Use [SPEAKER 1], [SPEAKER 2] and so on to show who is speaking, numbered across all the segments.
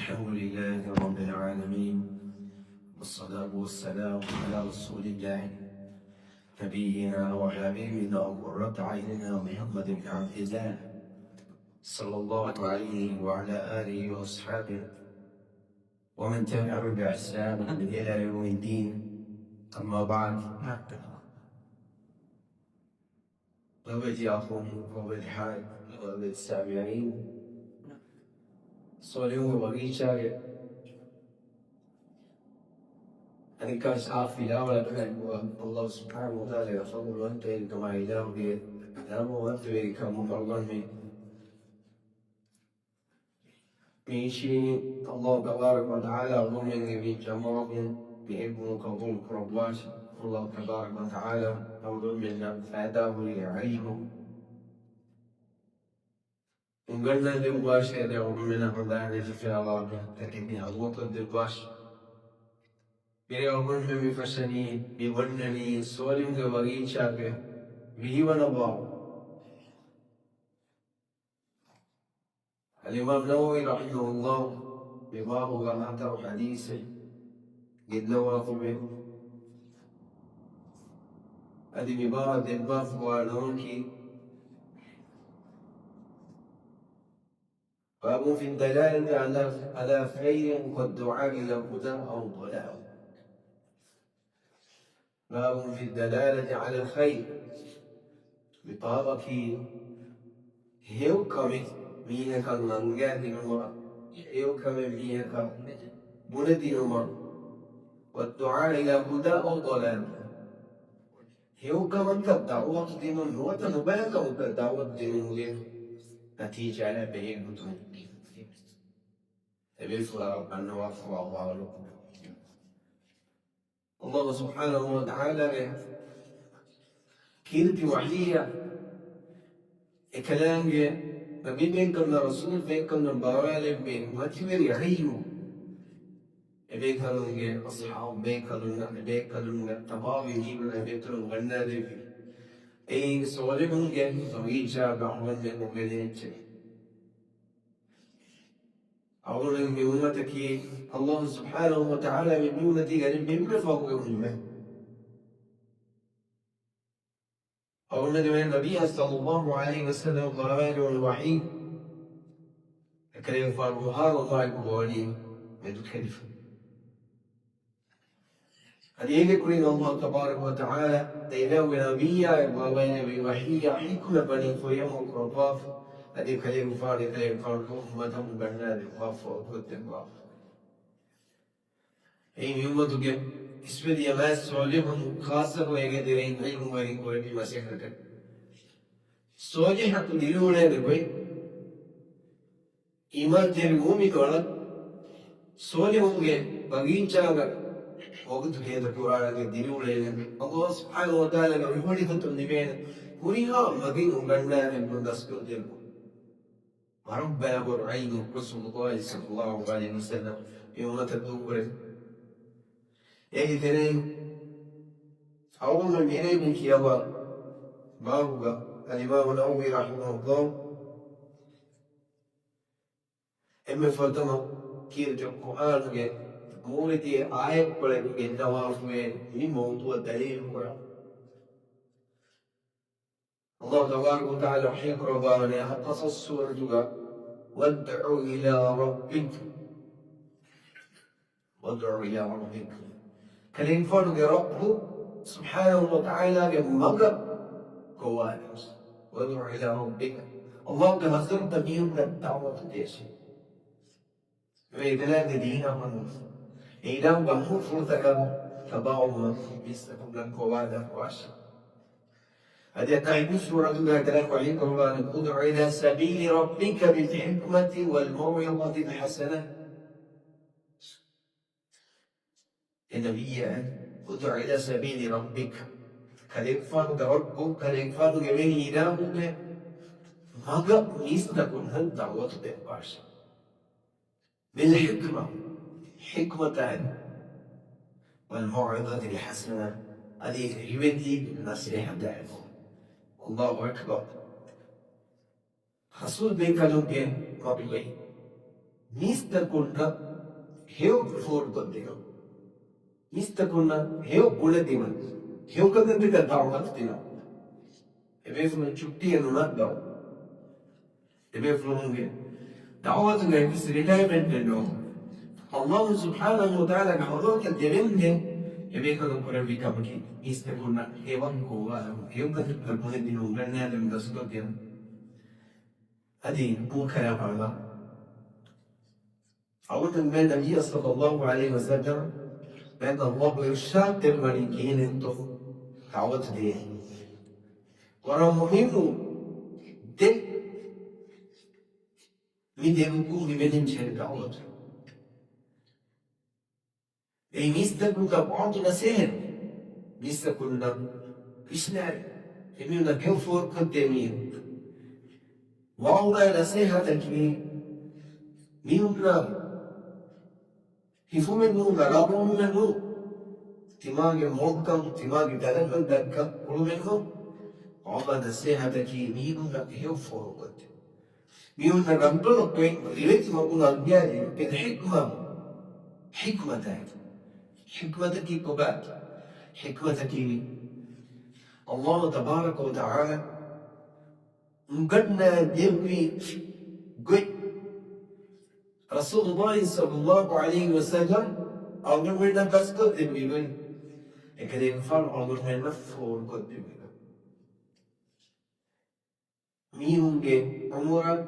[SPEAKER 1] الحمد لله رب العالمين، والصلاة والسلام على رسول الله نبينا وحبيبنا وقرة أعيننا محمد بن عبد الله صلى الله عليه وعلى آله وأصحابه ومن تبعهم بإحسان إلى يوم الدين. أما بعد، وبجاكم وبالحال وبالسامعين صلوا وبيشاء أن كان في الأول الله سبحانه وتعالى يفضل وأنت كما إله بيدام وأنت كما فرضني ميشي الله تبارك وتعالى ومن بجمعهم بإبن قبول كربواش الله تبارك وتعالى أولو من فاتاه ليعيهم وقلنا للواش هذا ومن هذا في الله تكني الوقت للواش بيومن بفشني بونني سولم كبغي شاكه به ونبع. الإمام النووي رحمه الله بباب غلطة حديثه قد نواف به هذه بباب الباف ونوكي باب في الدلالة على خير والدعاء إلى هدى أو ضلال. باب في الدلالة على الخير بطابك هيو كمي مينك المنجاد نمر هيو كمي مينك بلد نمر والدعاء إلى هدى أو ضلال. هيو كمن كالدعوة دين وتنبأك وكالدعوة دين نتيجة على بين الله سبحانه وتعالى كيرتي وحية كلام نبي بينكم رسول بينكم بارال بين ما تبير يحيو بينكم أصحاب بينكم تباب يجيب بينكم غنى ذي أي سوالهم زوجة بعمر من مؤمنين أولا بأمتك الله سبحانه وتعالى بأمتك أن بمن فوق أمه أولا من النبي صلى الله عليه وسلم ضربان والوحيد كان فارغها وضعي بغالي من الخلفة أن يذكر الله تبارك وتعالى تيناو نبيا وبين بوحيا حكمة بني فيهم وقرباف أدي كلام فارغ كلام فارغ أمتهم برنامج وقف وقدم أي يومك اسمه يماس صالحون خاصة ويجدرين علم ويقول بمسيحك صالح تديرون هذا إيمان ترمومي كونا صالحون بعدين جانا وقت كده القرآن تديرون هذا الله سبحانه وتعالى يقول لك تنبين وريها بعدين عمرنا من دسكور دينه وربنا برعين رسول الله صلى الله عليه وسلم يوم تدور أي ترين أول من يريد كيابا ما هو الإمام النووي رحمه الله إما فتما كيرت القرآن के मूर्ति आए पड़े के जवाब में ये मौजूद दलील हुआ الله تبارك وتعالى حكر بارنا قصص السورة وادعو إلى ربك وادعو إلى ربك كلين فرق ربه سبحانه وتعالى بمغرب كوانس وادعو إلى ربك الله تمثلت بهم الدعوة ديسي وإدلاء دينهم إذا بمو فرصك تباوما بيستكم لن كوادا واشا هذه تعيد سورة ذات وعيد الله ادع إلى سبيل ربك بالحكمة والموعظة الحسنة النبي ادع إلى سبيل ربك كالإنفاق ربك كالإنفاق جميل إلهك ماذا يستكم هل دعوة باشا بالحكمة حكمة والموعظة الحسنة هذه يبدي النصيحة تعرفون الله أكبر رسول بين كلمة قبلي Mista kuna heo for kodino. Mista kuna heo bulletin. Heo kada tika dawat tina. Ebe from chutti and not down. Ebe from dawat ngai is retirement no. Allah subhanahu wa ta'ala kahoro ka derende. Ebe kada kora vika maki. Mista kuna hewan kowa. Heo kada tika bulletin no. Ganna dem dasdo tina. Adi bukaya parla. أود من النبي صلى الله عليه وسلم بأن الله يرشاد الملكين انتو تعود دي ورا مهم دي من يمكو من يمشي تعود أي ميستكو كبعض نسير ميستكو لنا إشنار يمينا كفور قدامين والله نصيحتك ميونا hifume nu galabu menu timage mogkam timage dalakal dakka kulmenu Allah nasihataki minu na hiyo forward minu na gambaro kwen rileti maguna biari bil حكمتك حكمتك كبات حكمتك الله تبارك وتعالى مقدنا يبني قد رسول الله صلى الله عليه وسلم أمرنا بس قدم بيقول إكدي نفعل أمرنا نفور قدم بيقول ميونجي أمورا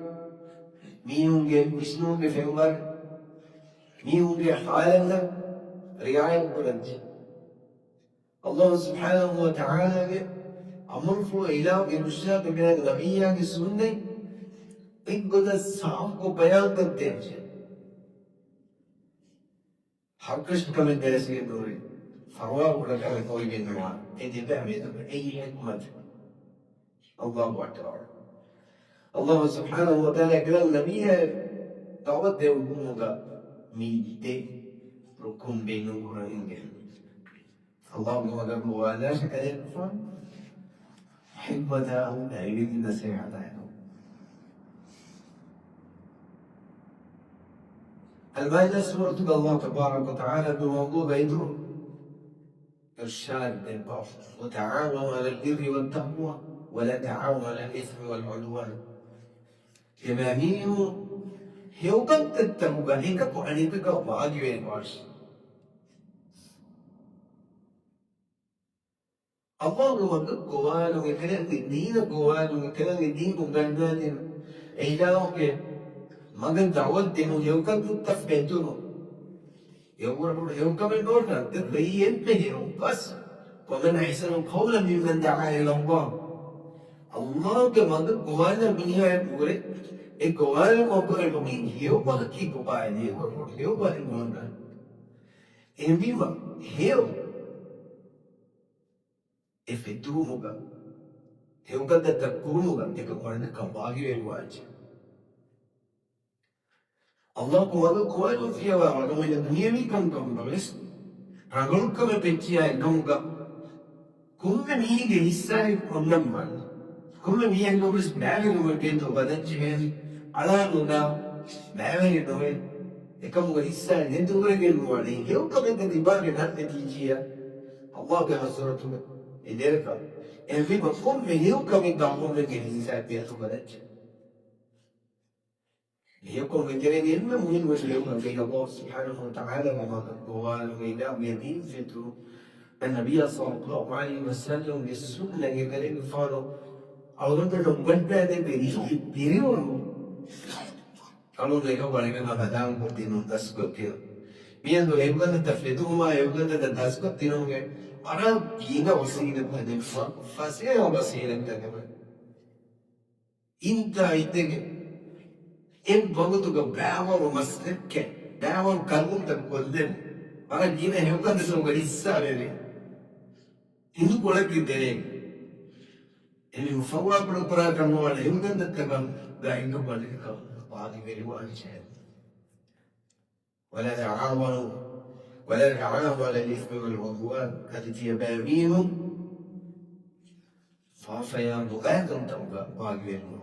[SPEAKER 1] ميونجي وشنونجي في عمر ميونجي حالنا رعاية قدم الله سبحانه وتعالى أمرفو إلى إرشاد من النبي السنة إنقذ الصعب بيان قدم حقش كمان درسي دوري فرواه ولا كمان قوي بين نوع إنتي فاهم أي حكمة الله أكبر الله سبحانه وتعالى قال النبي دعوت ده وجوده ميته ركون بينه وبين الله أكبر ولا شك أن حكمة لا يريد النصيحة المائدة سورة الله تبارك وتعالى بموضوع بيته إرشاد للبعض وتعاونوا على البر والتقوى ولا تعاونوا على الإثم والعدوان إماميه هو قد تتبع هيك قرآنيتك وبعدي وينواش الله هو القوان وكلام الدين القوان وكلام الدين وبنان إلهك مگر دعوت دینو یو کا تو تفیتونو یو کا من نورنا تبين بهرو بس ومن أحسن قولا ممن دعا إلى الله الله كمان قوانا بنيا يقول القوانا مقبل بمين هيو بحكي قوانا هيو بحكي قوانا إنبيما هيو إفتوه هيو قد تكونوا تكوانا كباقي الواجب Allah kuwalu fiya wa rago ya dunia mi kan bes rago ka me pechi ay donga kumme mi ge isai onnam man kumme mi ay no bes bave no ke to badan chimen ala no na bave no e ekam go isai ne to ge no wali yo ka me de ba ge na te jiya Allah ka hasratu ilerka en vi ba kumme yo ka me da mo ge isai pe to badan يكون من جريمة مهم وسلم بين الله سبحانه وتعالى وإله يدين فتو النبي صلى الله عليه وسلم بالسنة يقولون فارو أو رد بدأ بيريون قالوا لي هو عليك أنا بدأ بدينون تسكتير بيان دول يبغى نتفلتوا ما يبغى نتسكتيرون أنا بينا وسيلة بدين فاسيا وسيلة بدين إنت أيتك إن بغضك بعوى ومسكك بعوى كلام تقولين أنا جينا هيوكا نسوي لسه إنه كلك كده إنه مفوض برا كم واحد هيوكا نتكلم ده إنه بالك كم بعدي بيروان شيء ولا تعاونوا ولا تعاونوا على الإثم والعدوان كتجي بابينهم فافيا مقادم تبغى بعدي بيروان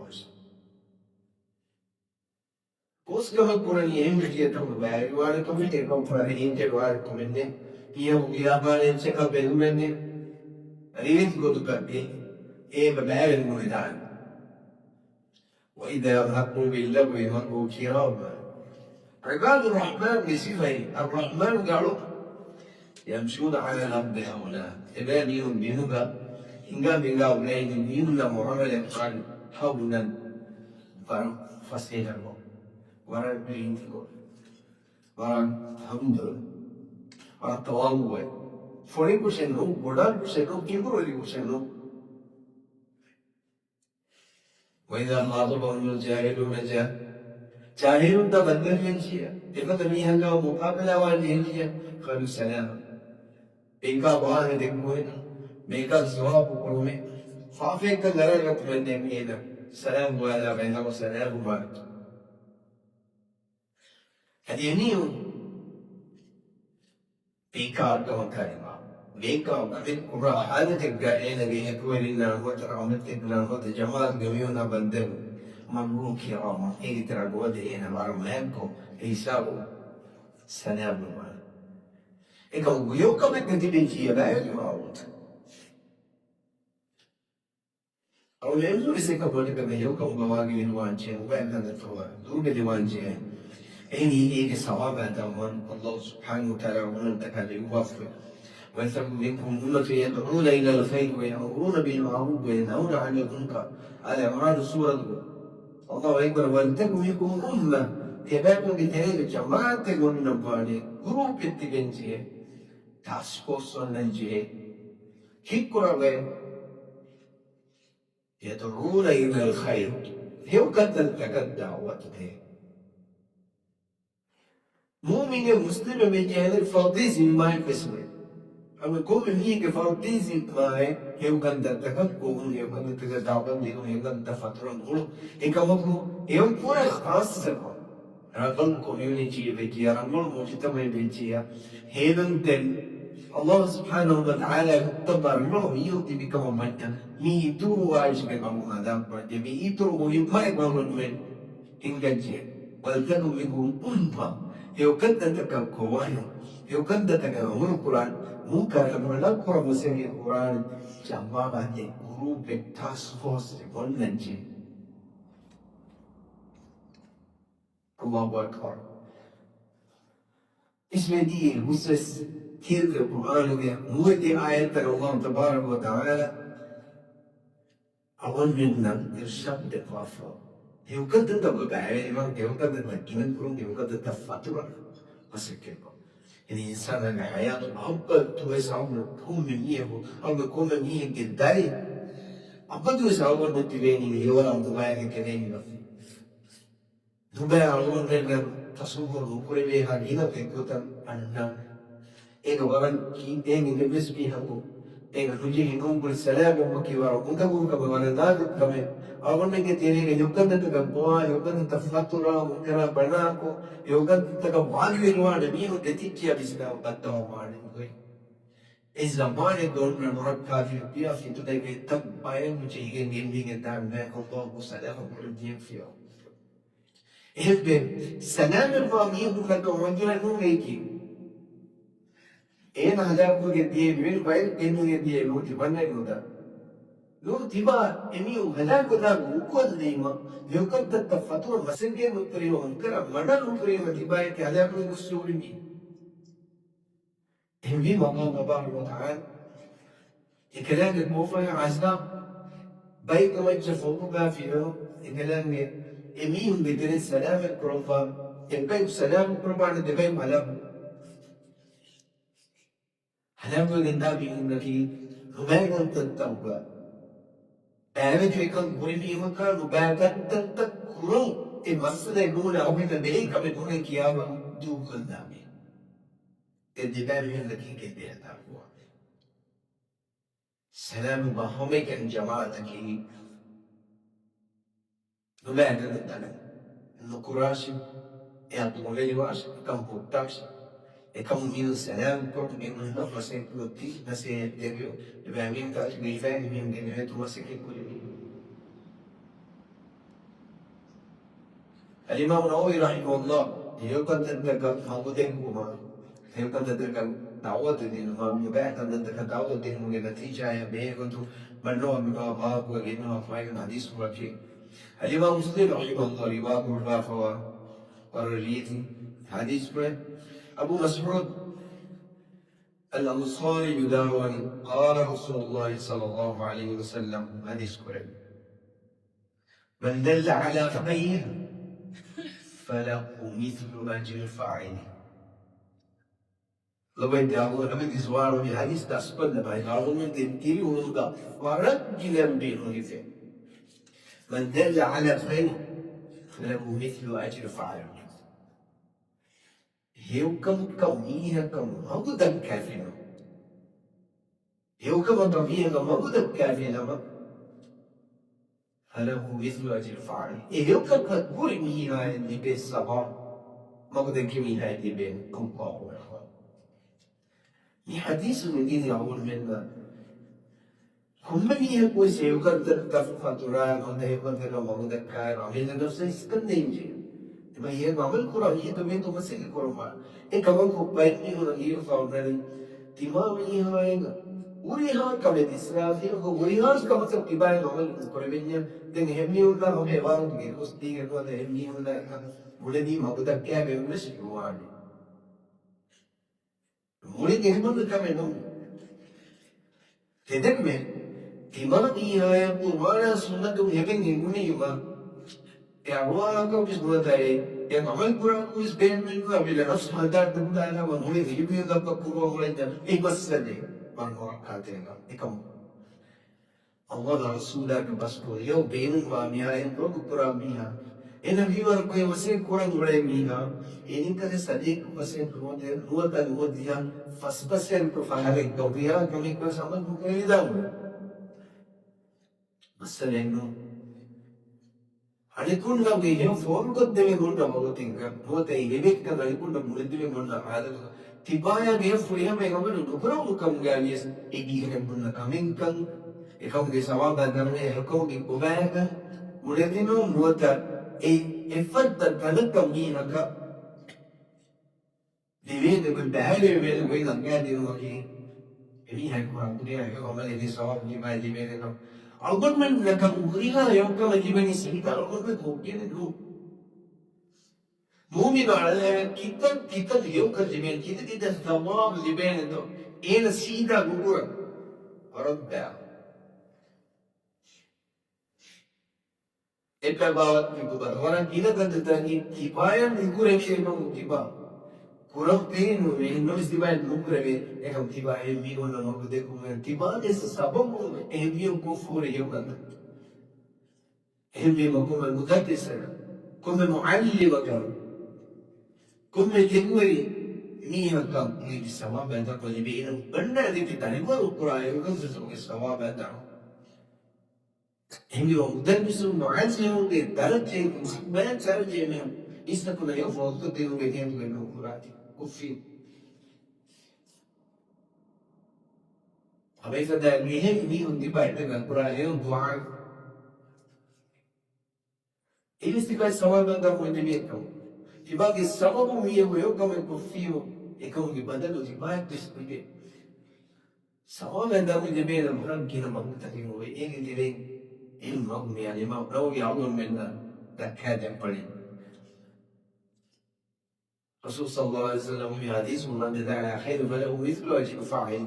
[SPEAKER 1] Busca por el límite de tu lugar, igual como te comprar el integral como el de y para el check up el mene, arriba go to capi, ببقى الميدان وإذا هبوا بالله يهربوا كراما عباد الرحمن بصفة الرحمن قالوا يمشون على الأرض هؤلاء إبانيهم بهما إن قام الله إليهم يمنى معاملة قال حولا فسيرا ورا بينتقل ورا حمد ورا تواضع فريق سنو بدر سنو كبر سنو وإذا خاطبهم الجاهلون جاهلون تبدل جنسية تقدمي هلا مقابلة والجنسية قالوا سلام إنك بوان دكوين ميكا زواب وقومي فافيك لرغت من دمينا سلام ولا بينهم سلام وبارك هدينيون بيكار كما كلمة بيكار قبل كبرى حالتك قائلة بها كويلنا وترامتك لنا وتجمعات قميونا بندر مبروك يا راما إيه ترى قوة هنا مرمانكم إيساو سلام وبارك إيه كم يوكم تنتبه لا يجمعوت أو يمزو يسكب ولك بيوكم بواقي الوانجي وبعد الفوا دون الوانجي إني إيه صواب دمان الله سبحانه وتعالى ومن تكلم يوفق ويثم منكم أمة يدعون إلى الخير ويأمرون بالمعروف وينهون عن المنكر على مراد السورة الله أكبر ولتكن منكم أمة يبقوا بتهيب جماعة تقول نبالي جروب التجنسية تاسكوس النجية كيكورا يدعون إلى الخير هي قد تلتقت دعوته مؤمن مسلم من جهة الفرديزم ما يقسمه أما كل هيك فرديزم ما هي قد تلتقت كون هي قد تلتقت دعوة هي قد تفترن غلو إنك مبلو هي كورة خاصة رقم كوميونيتي بيجي رقم مجتمع بيجي هيدن تل الله سبحانه وتعالى تبر له يوتي بكم مجد مي تورو عايش بكم هذا بعد مي تورو يما يقولون من إنجاجي ولكن منكم أمة يوكد تكم كوانو يوكد تكم من القرآن مو كلام ولا قرآن مسيح القرآن جماعة بعد جروب تاسك فورس وننجي الله أكبر اسم دي المسس كيف القرآن هو دي آيات الله تبارك وتعالى أول منا يرشد الغفر يوكد تبقى ما يوكد مكين كلهم يوكد تفترة مسكين يعني إنسان الحياة أبد توسعون كم منيه أو كم منيه جداي أبد توسعون متبيني هو أم دبي كنيني نفسي دبي أقول لك تصور نقول بها هنا في كتاب أننا إيه كمان كين إيه نلبس بيها كو إيه نجي هنوم بالسلام ومكي وارو كنت أقول كمان وانا نادر كمان أقول لك تيري يوكان تكبوا يوكان تفتورا مكرا بناكو يوكان تكبوا يروان مينو تتيجي بسنا وقتها مارين كوي الزمان دون مركب في بيا في تدري تباين مجيء نيمين دام ده الله وسلام ورجيم فيه إيه سلام الفامي هو كتوانجنا نوميكي ಏನು ಹಜಾರ್ಗೆ will file ಏನಿಗೆ ದಿಯೆ ಲೋಟಿ ಬನ್ನೈಗುದ ಲೋ ತಿಬಾ ಎಮಿಯು ಹಜಾರ್ಗುದಾಗ ಉಕೋದನೇಮ ಯೋಕಂತ ಫತುವ ಮಸಂಗೆ ಮುತ್ರಿಯೋ ಅಂಕರ ಮಡಲ್ ಮುತ್ರಿಯೋ ತಿಬಾಯಕ್ಕೆ ಹಜಾರ್ಗೆ ಮುಸ್ಲಿಮಿ هنجي الله تبارك وتعالى الكلام الموفى عزنا بيت ما يتشفوه في له الكلام يمين بدون السلام الكروفا يبقى السلام الكروفا على دبي ملام هنعمل النبي الذي ربما تتوبة أنا في كان بولي مكان ربما تتكرر المسألة الأولى أو من ذلك من هنا كيابا دوك النبي الدبابة التي كبيرة تقوى سلام بهمك جماعتك ربما تتكلم النقراش يطلع واش كم بوتاش كم من سلام كم من نفس كلتي نسيت ديو بامين كاش بيفان من جنة توسك كل الإمام النووي رحمه الله يقول أنك موجودين يمكن تلك دعوة الإمام يبقى تلك دعوة النتيجة يبقى منوع من أبواب وغيرها فاين حديث وشيء الإمام مسلم رحمه الله رواق الرافع والرجيت حديث أبو مسعود الأنصاري يداول قال رسول الله صلى الله عليه وسلم حديث من دل على خير فله مثل أجر فاعله Labai teko labai disvaro mi hadis das pada bai kalau men kiri unuga warat jilam bi unise man dalla ala khair lahu mithlu ajri fa'il heu kam iha kam magu dan kafina heu kam iha kam magu dan kafina ma له مثل أجر فاعل heu kam guri mi iha ni be sabah magu dan kimi iha ni be kum qaw ni hadis من دين يعول منا كمني يقول سيوكر تفقه ترى أنت يقول ترى ما هو ذكر عمل نفسه يسكنني ما هي عمل كرا هي تمين تو مسك كرا ما إيه كمان كوبايت مي هو نجيب فاوندري تما مي هاينا وري هان كم إسرائيل هو وري هان كم تسمع كباي عمل كرا بيني تين همي ولا هم هوان تيجي أستيجي ولا همي ولا ولدي ما بده كام مش يواني ولدي هم اللي كمان هم تدمر Timothy wala sunna tu yabeng nguni yuba. Ya wala ko bis guna tayo. Ya ngamal kurang ko is ben min ko abila nas hadar tu na man huli hibi da pa puro huli da. Iwas sade man ko kate na. Ikam Allah da rasula ke bas ko yo ben ko miha en ko kurang miha. Ena viwa ko wase kurang ure miha. Ini kare sade ko wase ko de ruwa ta ruwa dia faspasen ko fahare ko dia kami ko sama ko ida. مثلا انه هنكون لو جايين فوق قدامي قلنا مرتين كم هو تيجي كذا يقول لك مرتين قلنا هذا تبايا جاي فوقيها ما يقول لك برا كم جالس يجي كم قلنا كمين كم يكون جي سوا بدنا يكون جي كوبايا مرتين هو تا إفضل كذا كم هنا كا ديفين يقول بحاله يبين وين قاعد يقول ini hai kurang dia hai kalau malah ini sawab ni mai di mana tu. Algon men nak ugriha yang kau lagi bani sihita algon men kau kene dulu. Mumi baale kita dia kau jimen kita sawab di mana tu. Ini sihita gugur orang dah. Eta bawa gugur orang kita kan tadi kipayan gugur yang sih nong kipa. Kurang pain no is divided lucrave e kam tiba e mi wala no de ko tiba es sabon e mi ko fure yo kan e mi ma ko mudaddis كم معلم كم كم جنوري مين كم من السماء بعد كل بين بنا دي في تاني ما القرآن يقول في السماء بعد هم يوم مدرس معلم دي درجة ما درجة منهم إستكنا يفرض تدين بينهم بين القرآن كفي أبي فدا مهم مين دي بعد القرآن يوم دعاء إيه استكنا السماء بعد كل بينهم Dibagi sababu miye wewe kama kufio ikawa ibadalo zibai tisipige sawa nda mu jebe na muran kina maguta ni wewe ege dire ilmu magu mi yani ma rawu ya Allah minna dakada pali Rasul sallallahu alaihi wasallam fi hadis man dalla khair falahu mithlu ajri fa'il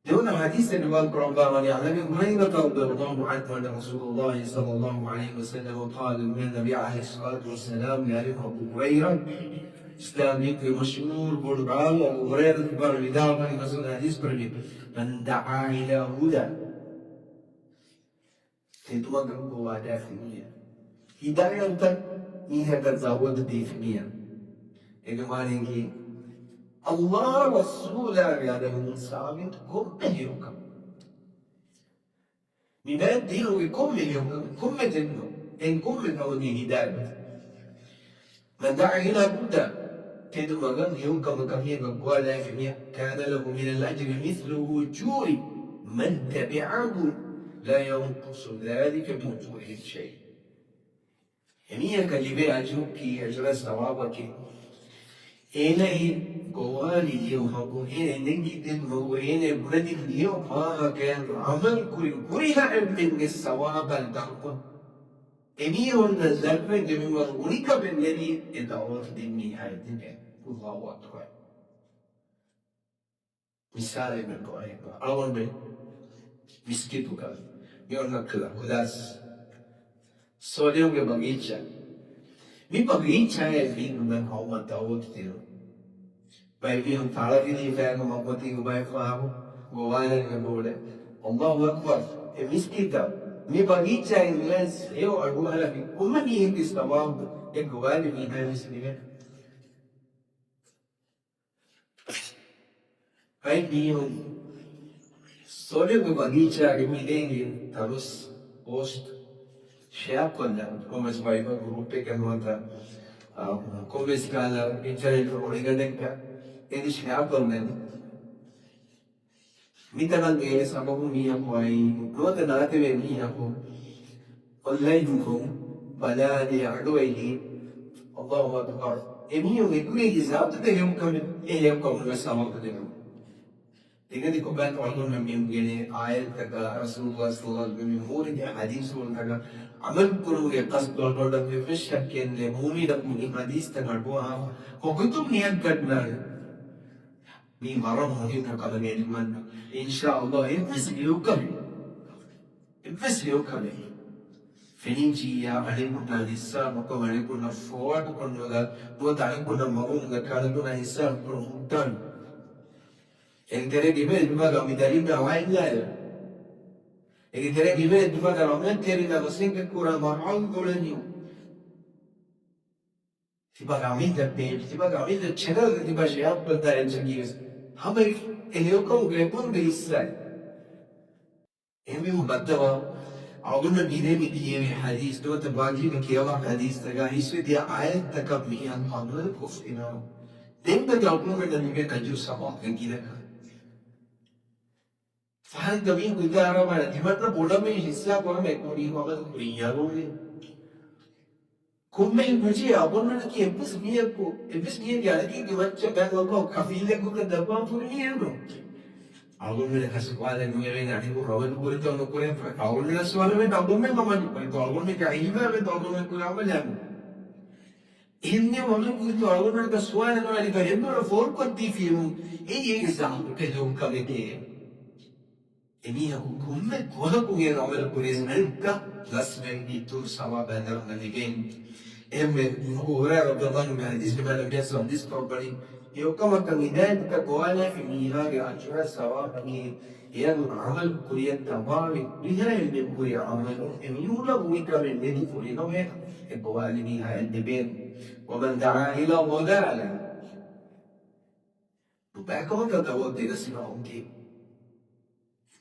[SPEAKER 1] دون حديث الإمام القرآن عن أبي هريرة رضي الله عنه أن رسول الله صلى الله عليه وسلم قال من النبي عليه الصلاة والسلام يعرف أبو هريرة إسلام يكفي مشهور بالقرآن وأبو هريرة بر بدار من رسول الحديث برمي من دعا إلى هدى تتوقع قوة داخلية هداية إنها تتزود داخليا إذا ما نجي Allah Rasulullah yang sabit kummehiruka. Minat diru kummehiruka kummetinu en kummetawni hidayat. Man da'a ila huda kedu magan hiruka makamiya wala yafmiya kana lahu min al-ajri mithlu ujuri man tabi'ahu la yanqusu dhalika min ujurihi shay. Emiya kalibe ajuki ajra sawabaki. Ena in gowali liyo hago ene nengi din mo ene bradi liyo ha gan amal kuri ha emtin ge sawabal dangko. Emiya wanda zarfe de mi war unika benleri edawat din mi haydine. Allahu akbar. Misale men ko ay ba. Awon be biskitu ka. Yon nakla kulas. Sodium ge bagicha. Mi bagicha e bin men hawa dawat din. Bởi vì không phải là cái gì về mà có tiền bài khoa của ai là bố đấy Allah Akbar miskita mi bagicha en las yo alguna la kuma ni en istamam en gowali mi na muslimin hay ni on sole mi bagicha que mi dengi tarus post share con come sbaiba gruppe che nota come scala internet organica e di share con Mitagal es ako humiya ko ay luwag na natin ay humiya ko online ko bala ni ardo ay di Allahu Akbar emiyo ay kuri izab tate yung kami yung kami kasama ko din tingnan di ko ba ito ako nang yung gini ayat kata Rasulullah sallallahu alaihi wasallam muri di hadis mo naga amal kuro yung kasdo ko lang yung fish ken le mumi da kung hadis ta garbo ha ko kutum niyan kad na ni maram hohin na kalangin man inshallah investi kami Fenici ya alim na hissa mako mari ko na forward ko na do tayo ko na maung na kala ko na hissa ko hutan entere gibe duma ga midari na wain la entere gibe duma ga ramen teri na gosin ke kura mar'un golani tiba ga min da pe tiba ga min da channel tiba shayap balta engineers hame elio ko grebun de hissa emi mubaddaba أظن بينامي دي حديث دوت باجي لك يلا حديث تجا يسوي دي آية تكمل عن قبل كفنا دين بتعبون من اللي كجو سما كنكيدا فهل تبين كنت أنا ما ندي مثلا بولا من حساب وهم يكوني هو بس بريا لوني كم من بجي أظن من كي بس مية بس مية يعني كي كمان شباب لو كافيلة كو كدبان فريا لو algún casual no me ven a ningún Robert Burton no pueden algún la suave me algún me mamá pero algún me caí me algún me curaba ya inni algún que algún que suave no le cayendo lo for con ti film y exam que yo nunca me que emi hukum me toda con el nombre por eso nunca las benditos sama banner na ligin ora Ramadan ma hadis ma lam yasam this properly yo kama kangidan ka kuala fi mira ya ashura sawa ni yan amal kuriyan tamami bihaya min kuri amal yula wika min dedi kuri no me kuala ni ha deben ومن دعا إلى ضلالة ربما كما تودي نسمعهم كيف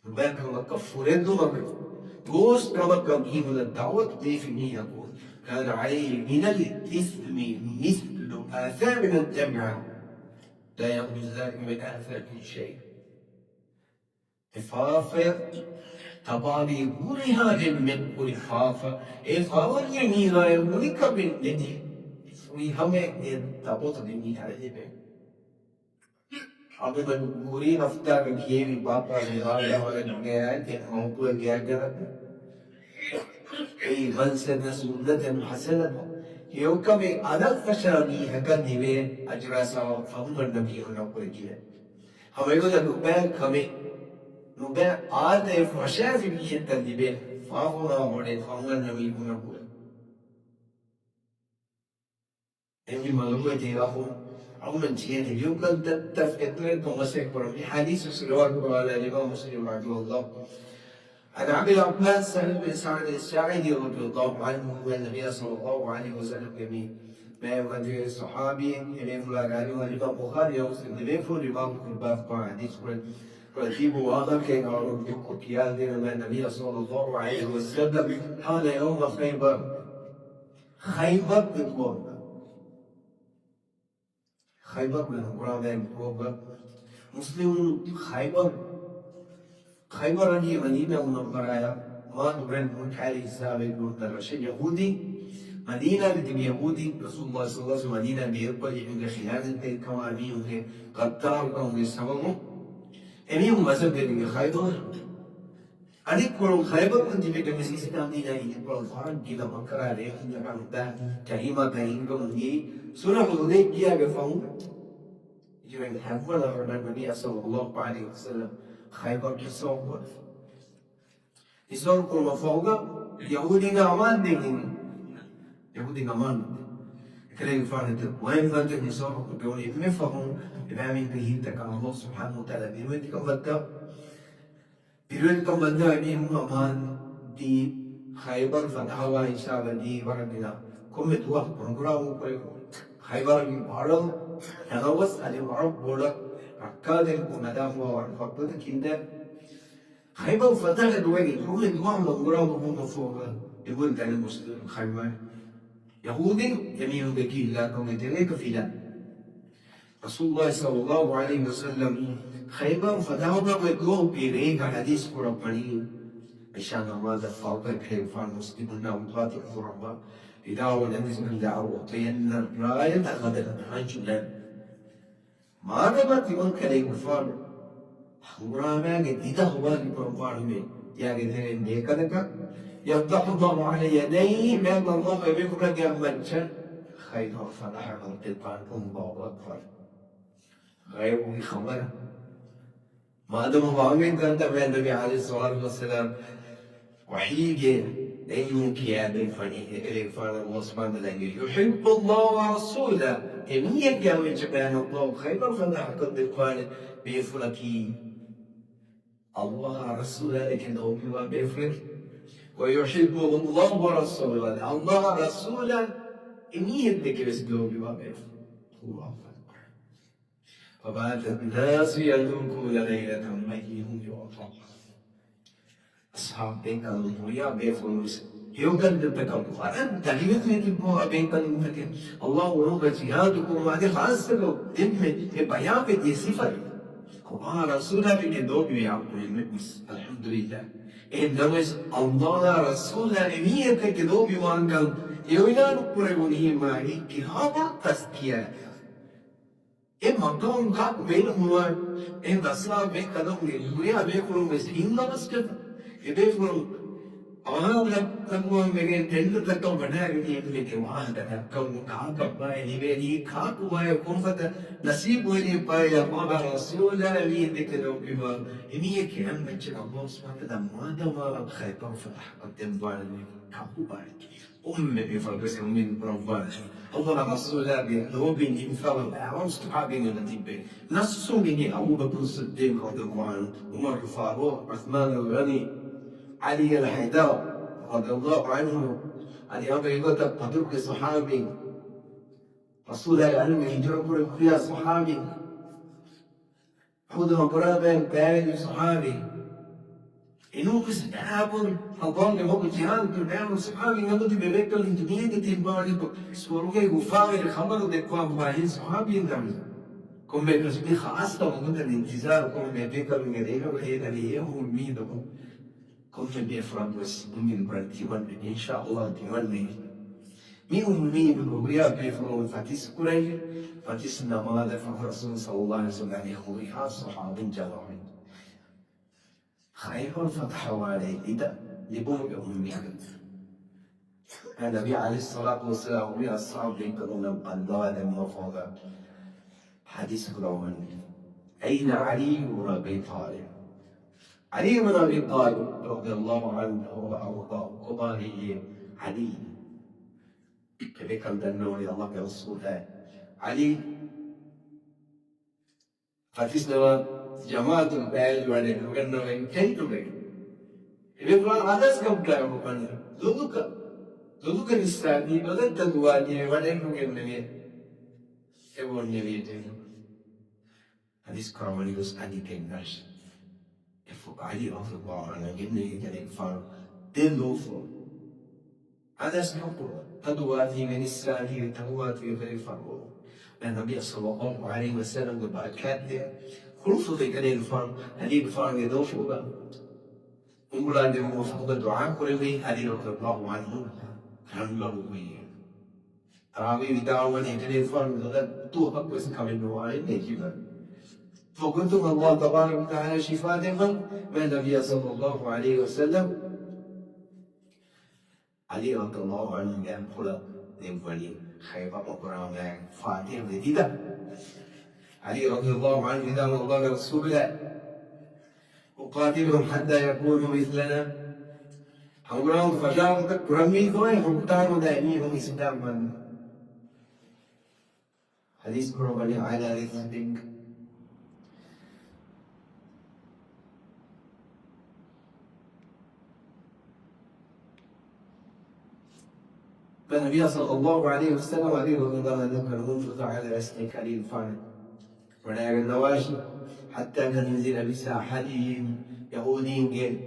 [SPEAKER 1] ربما كما كفرين ضمن دوس كما كم إيمان الدعوة دي في مين يقول كان عليه من الإثم مثل آثام الجمع لا يخرج ذلك من آثام شيء إفافة تبالي بريها من بريحافة إفافة يمينا يملك بالندي ويهمك إن تبوت دمي عليه अभी मैं पूरी हफ्ता किए भी पापा निकाले और गया कि हमको क्या कर أي غلسة سنة حسنة يوكم أنا فشرني هكذا نبي أجرا سوا فهم النبي هنا كده هم يقول نبأ كمي نبأ آده فشاء في بيت النبي فهو نامره فهم النبي هنا كده إني ملوك تيراهم عموما تيجي اليوم كنت تفكر تمسك برمي حديث سلوات على الإمام مسلم رحمه الله عن عبد العباس سهل بن سعد الساعدي رضي الله عنه هو النبي صلى الله عليه وسلم جميع ما يقدر الصحابي يلين فلا قالوا الإمام البخاري ومسلم يلين فلا الإمام الباب قال حديث رتيب وآخر كي قالوا بقيال دين النبي صلى الله عليه وسلم حال يوم خيبر بالقرب خيبر من القرآن الكبرى مسلم خيبر هي مدينة منورة ما نبرن من حالي السابق من الرشيد يهودي مدينة يهودي رسول الله صلى الله عليه وسلم مدينة بيقبل يحمل خيانة كما أمين قد تعرفهم يسمونه أمين مذهب من خيبر أنا كلهم خيبر أنت في كمسيس تامين أي كلهم فارن كذا مكر عليه أنت كم كريمة كريم هي سورة الهدى كيا بفهم يجوا يحبون النبي صلى الله عليه وسلم خيبر كسوق يسوق كل فوقه يهودي نعمان دين يهودي نعمان كلام فارن وين فانت يسوق بيقول إذا فهم إذا من به تكلم الله سبحانه وتعالى بيقول كم بندر بيهم أمان دي خيبر فتحوا إن شاء الله دي بردنا كم توا برنامج كله خيبر من بارم هنوس على بارم بولا أكاد يكون مدام وفقد كيندا خيبر فتح دوائي هم الإمام برنامج هم مفهوم يقول ده المسلم خيبر يهودي يمين بكيل لا كم تلك فيلا رسول الله صلى الله عليه وسلم خيبر فتحوا بقول بيريك حديث قرآني عشان ماذا فرق كيف المسلمون وقاتل الغرباء إذا ولدت من دعوة بين راية غدا رجلا ما دمت يمكن أن يفعل غرامة إذا هو الغرباء يا جدرين ديكا يفتح الله على يديه من الله بكرة جمعة خير فلاح القطان الله أكبر غير خبر ما دام هو أمين كان تبع النبي عليه الصلاة والسلام وحيجة أيون كيادة فني فانا الله سبحانه وتعالى يحب الله ورسوله إمية جامع جبان الله خير فلا حقد القرآن بيفلكي الله رسوله لكن هو بيفلك ويحب الله ورسوله الله رسوله إمية ذكر اسمه بيفلك الله فبعد الناس يدركون ليلة ميهم يوطن أصحاب بين المريا بيفلوس يوجد بالتكلم فأنت تجد من البوء بين المهتم الله ورب جهادكم وعد خاصة إنه بيان بدي صفر الله رسوله بيدوب يعبد المس الحمد لله إنما الله رسوله إمية كدوب وانكم يوينا نقرأونه معي كهذا تسكية إما كون كاب بينهما إن تصلا بين كلام المريا بيكونوا مسكين لا بس كده يبيفون لم بين تلت لكم بناء يبني واحدة كون كاب باي يبني كاب باي يكون فتا نصيب ولي باي ما برسول لا يدك لو بيما إني كلام بنشر الله سبحانه وتعالى ما دام خيبر فتح قدام بالي كاب باي بيفرقس من رمضان الله رسول الله بيهو بين إنفاق أعوان صحابين النتيبة نص مني أبو بكر الصديق رضي الله عنه عمر الفاروق عثمان الغني علي الحيدر رضي الله عنه علي أبي بكر قدرك صحابي رسول الله علم يجرب يا صحابي خذ مقرابين بين صحابي إنه بس تعبون أظن هو بجهان تبعهم صحابي نقول ببيت الإنتباه تتبعني سوروكي غفار الخبر دكوا باين صحابي ندم كم بيكسبي خاصة وقت الانتظار كم بيبيك من غيره وهي اللي هو الميدو كم بيفرد بس من برتيبان إن شاء الله تيواني مين بقوليا بيفرد فتيس كوري فتيس نماذج فالرسول صلى الله عليه وسلم يقول يا صحابي جلوين خير فتح عليه إذا لبوء أمي النبي عليه الصلاة والسلام ومن أصحاب يقولون قندال مفوضة حديث روان أين علي بن أبي طالب علي بن أبي طالب رضي الله عنه وأرضاه وضاهي علي كيف كان دنوني الله برسوله علي فتسلم جماعة البلد وعليه وكانوا كيف تبين يقول هذا سكب كلام مكان لذوك الإسلامي بدل تدواني وعليه وكانوا يقول نبيه hadis karawani gus adi kengas efu ali of the bar and gini getting far den lofo هذا سنقول تدواتي من السالي تدواتي غير فرو النبي صلى الله عليه وسلم بعد كاتب خلصوا في كده الفرق هذه الفرق يدوشوا بقى نقول عند الموافقة دعاء كل هذه رضي الله عنه كان له Rawi bitawan telefon tu hak bes kamin doa ini juga. فكنت الله تبارك وتعالى شفاء من النبي صلى الله عليه وسلم علي رضي الله عنه قال خلا نبني خيبة مقرام فاتح لديدا علي رضي الله عنه إذا من الله رسول الله أقاتلهم حتى يكونوا مثلنا أمرهم فجاءوا رمي ذوي حكام دائمهم إسلاما حديث قرباني على رزقك فالنبي صلى الله عليه وسلم عليه رضي ذكر منذ على اسمك علي الفارق ونال النواشي حتى ننزل بساحتهم يهودين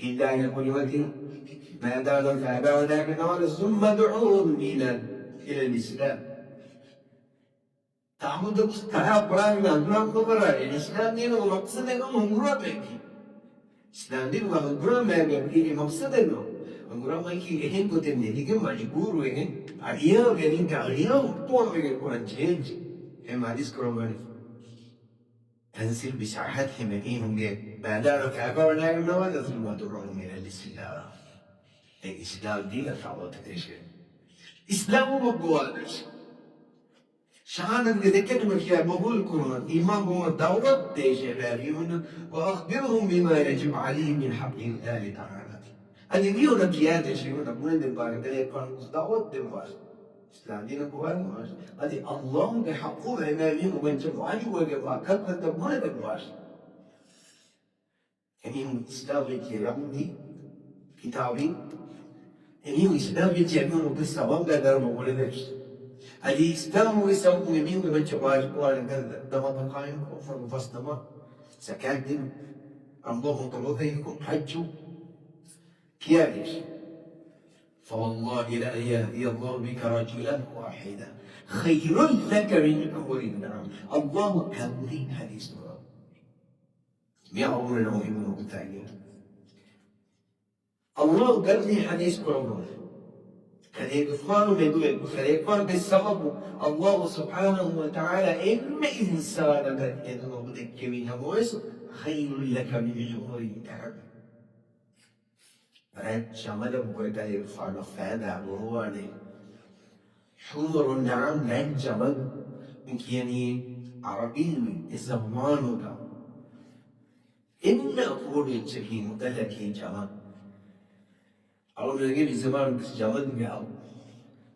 [SPEAKER 1] هداية كلمة ما دام الكعبة ولكن ثم دعوهم إلى الإسلام. تعبد كلام قرآن نعم خبره الإسلام دين ومقصد إنه مرابك إسلام دين ومقصد مقصد إنه Orang lagi ingin kita ni, kita masih guru ingin, dia ingin dia tuan ingin Quran change, hadis Quran تنزل بساحتهم يقينهم بعد ذلك عبرنا عن نوال ثم دعوهم إلى الإسلام. الإسلام دين الدعوة تشيء. إسلام مقوالش. شهادة ذكر مشيا مقول القرآن إمام هو الدعوة تشيء غيرهم وأخبرهم بما يجب عليهم من حق الله تعالى. أن يديروا القيادة شيء نقول دمبار تلقى دعوة دمبار إسلام دين القرآن هذه الله بحقه إمامهم ومن جمعه وجمع كذا دمبار دمبار يعني الإسلام يجرمني كتابي يعني الإسلام يجرمني بالسبب لا دار مولدش هذه الإسلام يسوي من ومن جمعه القرآن كذا دمار قائم كفر مفسدما زكاة دين الله طلبهم حجوا كيالش فوالله لا يهدي الله بك رجلا واحدا خير لك من حمر النعم. الله كاملين حديث الرب يا عمر العظيم المبتعين الله قال لي حديث الرب كان يقفان ويقول كان يقفان بالسبب الله سبحانه وتعالى إما إنسان إنه بدك منها خير لك من حمر النعم. شمال بويدا يفعل فادا ورواني حضر النعم لين جمال مكياني عربين الزمان ودا إن أقول الجحيم مدلكي جمال أقول لك الزمان بس جمال مياو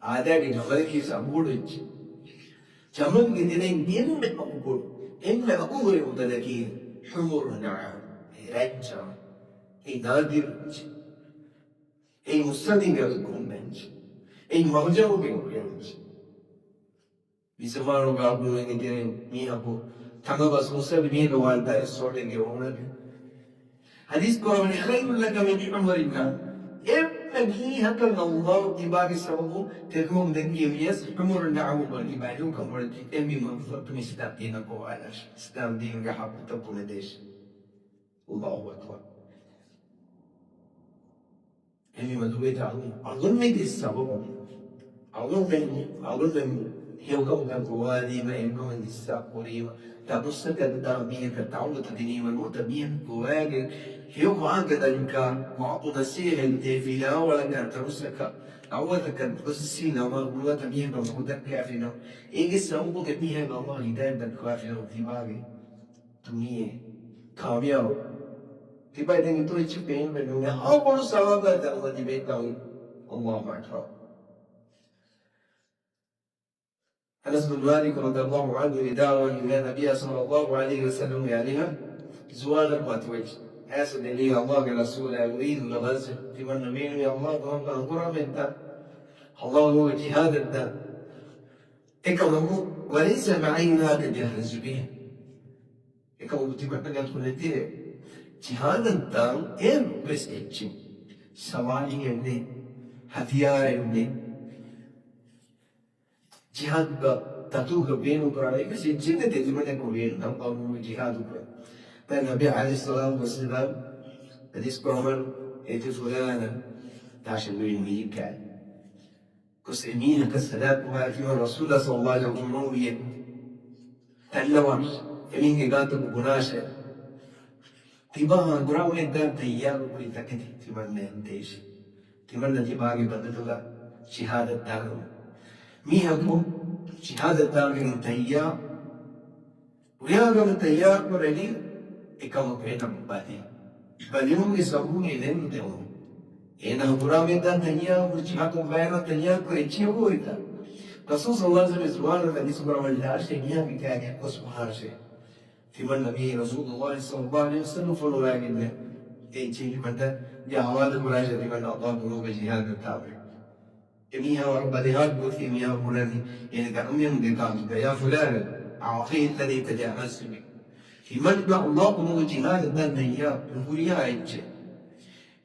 [SPEAKER 1] عادي جمال كي سامبولج جمال كدين إن أقول مدلكي حضر النعم لين جمال نادر مستند الكونج موجود بالكونج بسمارو قابلو إنجيل ميهابو تمام مسلم مين والدا الصورة الجوهرة حديث قرآن خير لك من حمر النعم إما هي هكذا الله تبارك سببه تكون ذكي يس حمر النعم والجبال كمر إمي منفرد مستعد دين القرآن استعد دين جحب تقول ليش الله أكبر إمي مدوي تعلم أظن من السبب أظن هيوكم كقوادي ما إنكم من الساقوري تبص كتابين كتعود تدني والمتبين قوادي هيوكم عن كذلك معطونا سير التفيلا ولا كان ترسك أول كان تبصين أما قوة تبين موجودة كافينا إيه السبب كبير الله هداية كافينا في باقي دنيا كاميرو tiba dengan itu cepet mendengar apa sahabat Allah diberitahu Allah Akbar. Anas bin Malik radhiyallahu anhu idawa ila Nabi sallallahu alaihi wasallam عليها زوال الوجه حسن لي الله رسول يريد الغزو في من نبيه يا الله انظر من الله هو جهاد الدم إكمه وليس معينا كجهاز به إكمه تبقى كل تير Cihan'dan en besletçi savani evli, hafiyar evli, cihadda tatuga benu pranay kasi cinta de zimane kuliyan ang pamu jihad ko. Pero Nabi alayhi salam wasallam hadis ko man ito fulana tashin bin hikay. كسمين كسلات وهاتي الرسول صلى الله عليه وسلم تلوان يمين قاتل بناشة تباه دراوة دار تيار وكل تكتي تمنى انتيش تمنى تباقي بدلها شهادة دار ميها شهادة دار من تيار ويا قبل تيار بريدي إكام بينا مبادئ بليهم يسمون إلهم تيار إنه دراوة دار تيار وشهادة بينا تيار كريتشي هو إذا رسول صلى الله عليه وسلم الذي سبحانه وتعالى شيئا بكان يقص سبحانه شيء في من نبي رسول الله صلى الله عليه وسلم فلو لكن أي شيء من ده جهاد المراجعة من الله بلوغ جهاد التابع جميعها ورب دهاد بوثي مياه فلان يعني كأم ينقل يا فلان أعطيه الذي تجاهزت به في من الله بلوغ جهاد الدم هي الهولية أيجي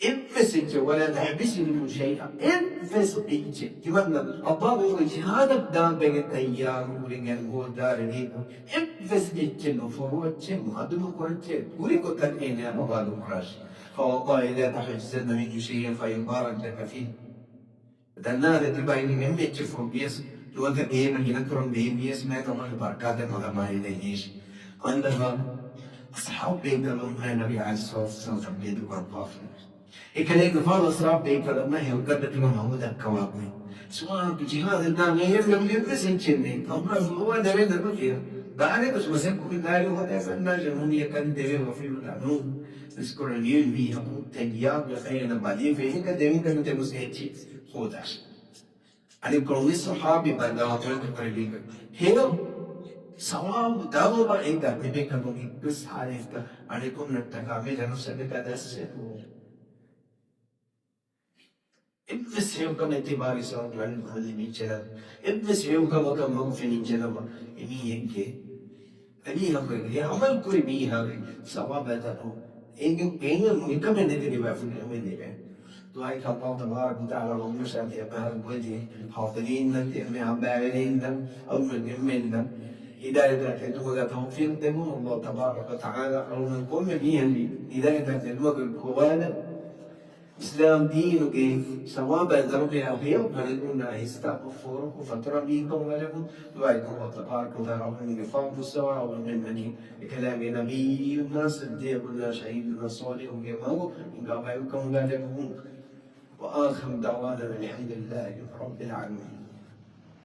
[SPEAKER 1] انفسج ولا تحبس من شيئا انفسج كمان الله بلوغ جهاد الدم بين التيار ولين هو دار ليه انفسج كنو فروت كنو هدو كرت وليكو تنين يا مبالو كراش فوالله إذا تحجزنا من شيء فيبارك لك فيه دنا تباين من بيتشوف بيس لو كان إيه من ينكرون بيس ما كمان بركات ما ما يليش عندها أصحاب بينهم ما النبي عليه الصلاة والسلام بيدو كرباف إكليك فاضل أصحاب بينهم ما هي وقدت لهم هو ذا كوابي سواء بجهاد النام يفهم يبرز إنشني أمره هو ده بين المكير بعد بس مسكوا من داري وهذا فالناس هم يكن دبي وفي القانون نذكر اليوم بيها تجياب لخيرنا بعدين في هيك دايما كانوا تمسكتي خودش عليكم الصحابي بعد ما تقول لك هنا سواء دعوا بعيد تبيك لهم بس عارفك عليكم نتكامل نفسك كذا سيكون بس يوم كم اعتباري سواء كان هذه ميجرا بس يوم كم كم هم في ميجرا إني ينكي أني هم يا عمل كل بيها سواء بدأوا إنه كم ندري بفهم ندري دعاء الله تبارك وتعالى ومشهد يبهر وجهه حاضرين من عبارين أو من هداية الوجه توفيق دمه الله تبارك وتعالى أو نقوم بهم هداية الوجه الكوان إسلام دين كيف سواء بذرب أخير فلنا استغفر فترى بكم ولكم دعاء الله تبارك وتعالى من يفهم السواء ومن من كلام نبينا صديقنا شهيدنا صالح وكما إن قابلكم ولكم وآخر دعوانا الحمد لله رب العالمين